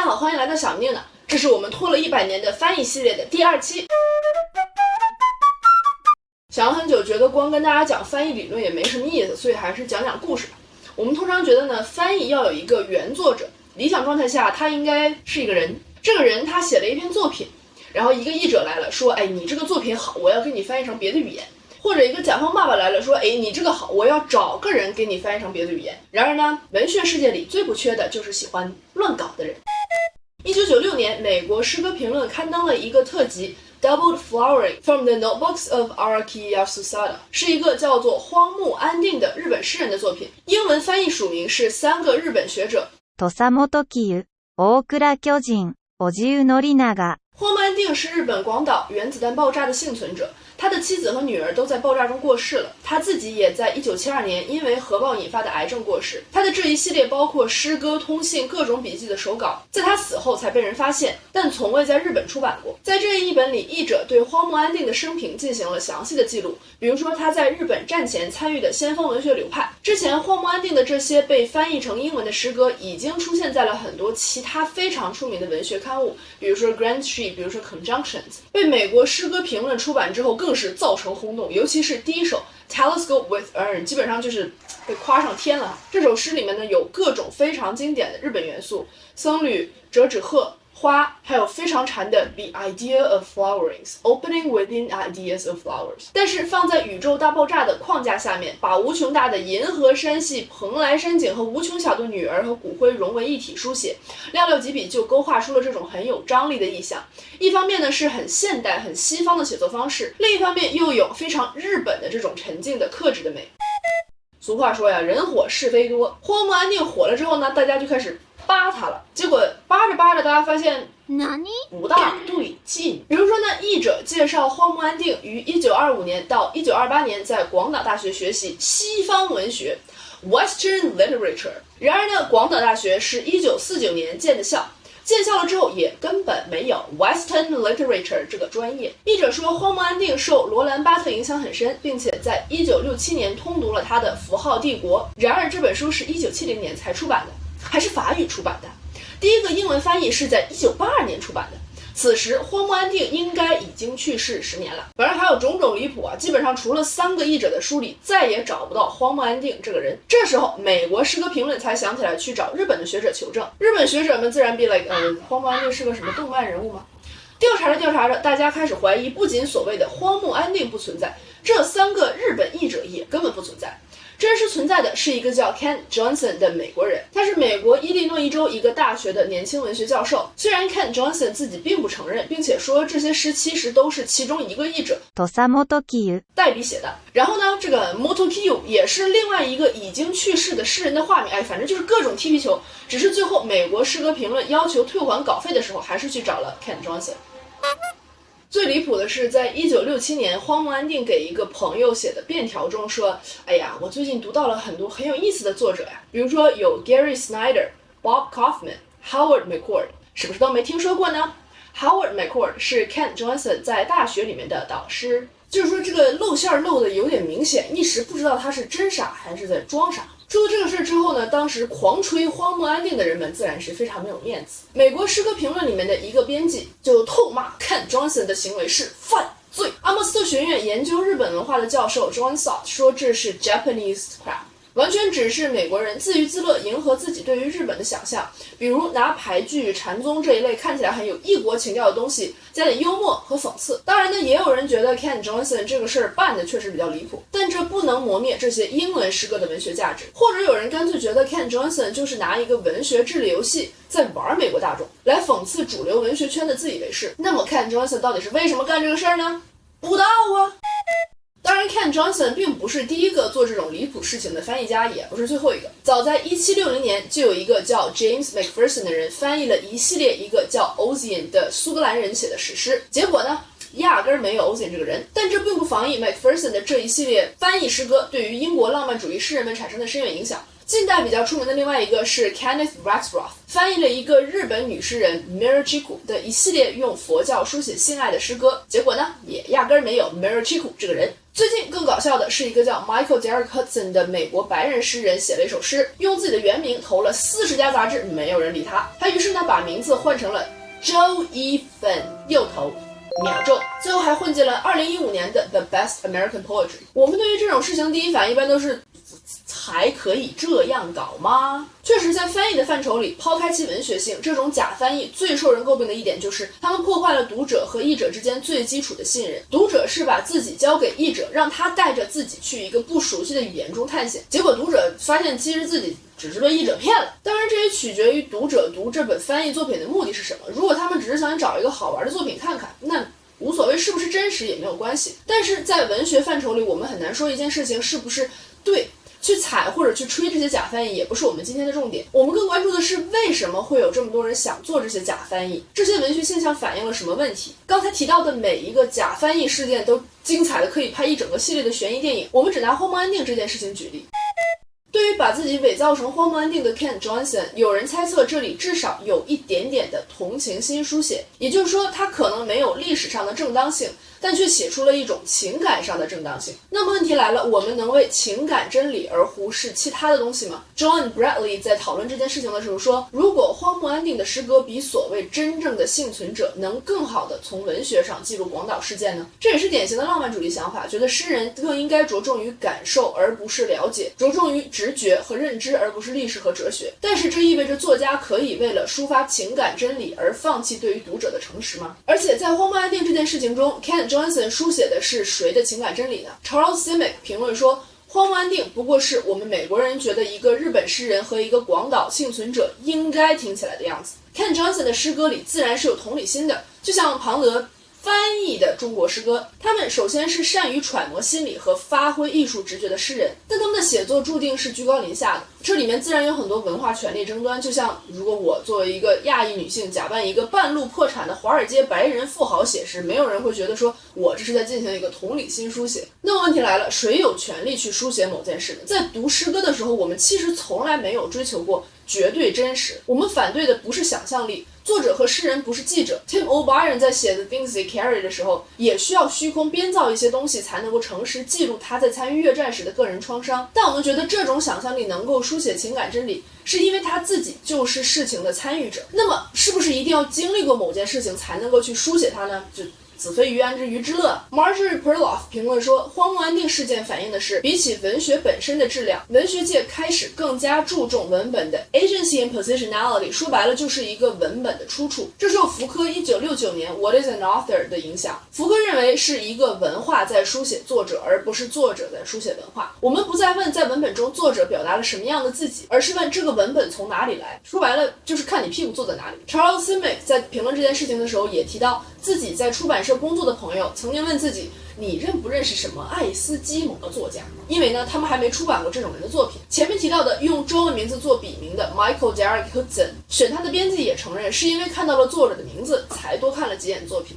好，欢迎来到小宁呢，这是我们拖了100年的翻译系列的第2期。想了很久，觉得光跟大家讲翻译理论也没什么意思，所以还是讲讲故事吧。我们通常觉得呢，翻译要有一个原作者，理想状态下他应该是一个人，这个人他写了一篇作品，然后一个译者来了说，你这个作品好，我要给你翻译成别的语言。或者一个甲方爸爸来了说，你这个好，我要找个人给你翻译成别的语言。然而呢，文学世界里最不缺的就是喜欢乱搞的人。1996年，美国诗歌评论刊登了一个特辑 Doubled Flowering from the Notebooks of Araki Yasusada， 是一个叫做荒木安定的日本诗人的作品，英文翻译署名是3个日本学者土佐本清、大倉巨人、小地則長。荒木安定是日本广岛原子弹爆炸的幸存者，他的妻子和女儿都在爆炸中过世了，他自己也在1972年因为核爆引发的癌症过世。他的这一系列包括诗歌、通信、各种笔记的手稿，在他死后才被人发现，但从未在日本出版过。在这一本里，译者对荒木安定的生平进行了详细的记录，比如说他在日本战前参与的先锋文学流派。之前荒木安定的这些被翻译成英文的诗歌已经出现在了很多其他非常出名的文学刊物，比如说 Grand Street， 比如说 Conjunctions， 被美国诗歌评论出版之后更是造成轰动，尤其是第一首 Telescope with Urn， 基本上就是被夸上天了。这首诗里面呢有各种非常经典的日本元素，僧侣、折纸鹤、花，还有非常禅的 The idea of flowerings opening within ideas of flowers。 但是放在宇宙大爆炸的框架下面，把无穷大的银河山系、蓬莱山景和无穷小的女儿和骨灰融为一体书写，寥寥几笔就勾画出了这种很有张力的意象。一方面呢是很现代很西方的写作方式，另一方面又有非常日本的这种沉静的克制的美。俗话说呀，人火是非多，荒木安定火了之后呢，大家就开始扒他了，结果扒着扒着，大家发现不大对劲。比如说呢，译者介绍荒木安定于1925年到1928年在广岛大学学习西方文学 Western Literature。 然而呢，广岛大学是1949年建的校，建校了之后也根本没有 Western Literature 这个专业。译者说，荒木安定受罗兰巴特影响很深，并且在1967年通读了他的《符号帝国》。然而这本书是1970年才出版的，还是法语出版的，第一个英文翻译是在1982年出版的。此时荒木安定应该已经去世10年了。反正还有种种离谱啊，基本上除了3个译者的书里再也找不到荒木安定这个人。这时候美国诗歌评论才想起来去找日本的学者求证，日本学者们自然 be like， 荒木安定是个什么动漫人物吗？调查着调查着，大家开始怀疑，不仅所谓的荒木安定不存在，这3个日本译者也根本不存在。真实存在的是一个叫 Kent Johnson 的美国人，他是美国伊利诺伊州一个大学的年轻文学教授。虽然 Kent Johnson 自己并不承认，并且说这些诗其实都是其中一个译者土佐本清代笔写的。然后呢，这个 Motokiyo 也是另外一个已经去世的诗人的化名。反正就是各种踢皮球，只是最后美国诗歌评论要求退还稿费的时候，还是去找了 Kent Johnson。最离谱的是，在1967年，荒木安定给一个朋友写的便条中说，我最近读到了很多很有意思的作者呀，比如说有 Gary Snyder、Bob Kaufman、Howard McCord， 是不是都没听说过呢？ Howard McCord 是 Kent Johnson 在大学里面的导师。就是说这个露馅露的有点明显，一时不知道他是真傻还是在装傻。出了这个事之后呢，当时狂吹荒木安定的人们自然是非常没有面子。美国诗歌评论里面的一个编辑就痛骂 Kent Johnson 的行为是犯罪。阿莫斯特学院研究日本文化的教授 John Sott 说这是 Japanese crap， 完全只是美国人自娱自乐，迎合自己对于日本的想象，比如拿俳句、禅宗这一类看起来很有异国情调的东西加点幽默和讽刺。当然呢，也有人觉得 Kent Johnson 这个事儿办的确实比较离谱，但这不能磨灭这些英文诗歌的文学价值。或者有人干脆觉得 Kent Johnson 就是拿一个文学智力游戏在玩美国大众，来讽刺主流文学圈的自以为是。那么 Kent Johnson 到底是为什么干这个事儿呢？不知道啊。当然 Kent Johnson 并不是第一个做这种离谱事情的翻译家，也不是最后一个。早在1760年，就有一个叫 James McPherson 的人翻译了一系列一个叫 Ossian 的苏格兰人写的史诗，结果呢压根儿没有 Ossian 这个人。但这并不妨碍 McPherson 的这一系列翻译诗歌对于英国浪漫主义诗人们产生的深远影响。近代比较出名的另外一个是 Kenneth Rexroth， 翻译了一个日本女诗人 Mirochiko 的一系列用佛教书写性爱的诗歌，结果呢也压根儿没有 Mirochiko 这个人。最近更搞笑的是，一个叫 Michael Derek Hudson 的美国白人诗人写了一首诗，用自己的原名投了40家杂志，没有人理他。他于是呢把名字换成了 Joe Ethan， 右投秒中，最后还混进了2015年的 The Best American Poetry。 我们对于这种事情第一反应一般都是还可以这样搞吗？确实，在翻译的范畴里，抛开其文学性，这种假翻译最受人诟病的一点就是他们破坏了读者和译者之间最基础的信任。读者是把自己交给译者，让他带着自己去一个不熟悉的语言中探险，结果读者发现其实自己只是被译者骗了。当然，这也取决于读者读这本翻译作品的目的是什么。如果他们只是想找一个好玩的作品看看，那无所谓是不是真实也没有关系。但是在文学范畴里，我们很难说一件事情是不是对，去踩或者去吹这些假翻译也不是我们今天的重点，我们更关注的是为什么会有这么多人想做这些假翻译，这些文学现象反映了什么问题。刚才提到的每一个假翻译事件都精彩的可以拍一整个系列的悬疑电影，我们只拿荒木安定这件事情举例。对于把自己伪造成荒木安定的 Ken Johnson， 有人猜测这里至少有一点点的同情心书写，也就是说他可能没有历史上的正当性，但却写出了一种情感上的正当性。那么问题来了，我们能为情感真理而忽视其他的东西吗？ John Bradley 在讨论这件事情的时候说，如果荒木安定的诗歌比所谓真正的幸存者能更好的从文学上记录广岛事件呢？这也是典型的浪漫主义想法，觉得诗人更应该着重于感受而不是了解，着重于直觉和认知而不是历史和哲学。但是这意味着作家可以为了抒发情感真理而放弃对于读者的诚实吗？而且在荒木安定这件事情中， Ken Johnson 书写的是谁的情感真理呢？ Charles Simic 评论说，荒木安定不过是我们美国人觉得一个日本诗人和一个广岛幸存者应该听起来的样子。 Ken Johnson 的诗歌里自然是有同理心的，就像庞德翻译的中国诗歌，他们首先是善于揣摩心理和发挥艺术直觉的诗人，但他们的写作注定是居高临下的，这里面自然有很多文化权力争端。就像如果我作为一个亚裔女性假扮一个半路破产的华尔街白人富豪写诗，没有人会觉得说我这是在进行一个同理心书写。那么问题来了，谁有权利去书写某件事呢？在读诗歌的时候，我们其实从来没有追求过绝对真实，我们反对的不是想象力。作者和诗人不是记者， Tim O'Brien 在写 The Things They Carry 的时候也需要虚空编造一些东西才能够诚实记录他在参与越战时的个人创伤。但我们觉得这种想象力能够书写情感真理，是因为他自己就是事情的参与者。那么是不是一定要经历过某件事情才能够去书写它呢？就子非鱼安知鱼之乐。 Marjorie Perloff 评论说，荒木安定事件反映的是，比起文学本身的质量，文学界开始更加注重文本的 agency and positionality， 说白了就是一个文本的出处。这受福柯1969年 What is an author 的影响。福柯认为是一个文化在书写作者，而不是作者在书写文化。我们不再问在文本中作者表达了什么样的自己，而是问这个文本从哪里来。说白了就是看你屁股坐在哪里。 Charles Simic 在评论这件事情的时候也提到，自己在出版社工作的朋友曾经问自己，你认不认识什么爱斯基摩作家？因为呢他们还没出版过这种人的作品。前面提到的用中文名字做笔名的 Michael Derek Hudson， 选他的编辑也承认是因为看到了作者的名字才多看了几眼作品。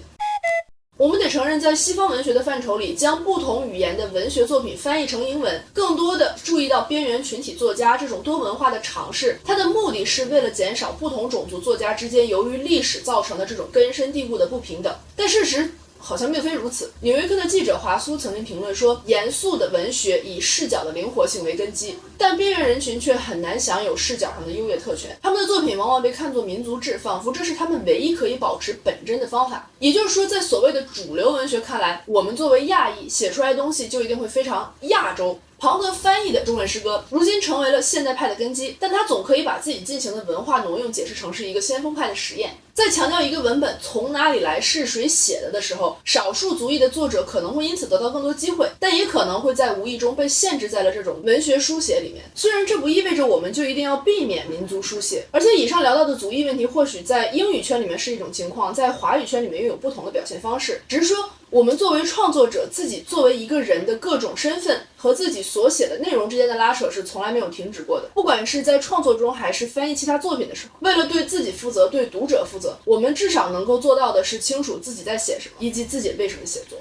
我们得承认，在西方文学的范畴里，将不同语言的文学作品翻译成英文，更多的注意到边缘群体作家这种多文化的尝试，它的目的是为了减少不同种族作家之间由于历史造成的这种根深蒂固的不平等。但事实好像并非如此。纽约客的记者华苏曾经评论说，严肃的文学以视角的灵活性为根基，但边缘人群却很难享有视角上的优越特权。他们的作品往往被看作民族志，仿佛这是他们唯一可以保持本真的方法。也就是说，在所谓的主流文学看来，我们作为亚裔写出来的东西就一定会非常亚洲。庞德翻译的中文诗歌如今成为了现代派的根基，但他总可以把自己进行的文化挪用解释成是一个先锋派的实验。在强调一个文本从哪里来是谁写的时候，少数族裔的作者可能会因此得到更多机会，但也可能会在无意中被限制在了这种文学书写里面。虽然这不意味着我们就一定要避免民族书写，而且以上聊到的族裔问题或许在英语圈里面是一种情况，在华语圈里面又有不同的表现方式，只是说我们作为创作者，自己作为一个人的各种身份和自己所写的内容之间的拉扯是从来没有停止过的。不管是在创作中还是翻译其他作品的时候，为了对自己负责，对读者负责，我们至少能够做到的是清楚自己在写什么，以及自己为什么写作。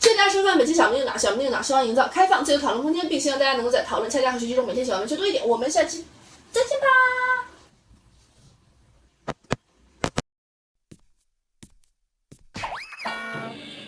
谢谢大家收看本期小明哪，小明哪，希望营造开放自由讨论空间，并希望大家能够在讨论、恰恰和学习中每天小文学多一点。我们下期再见吧。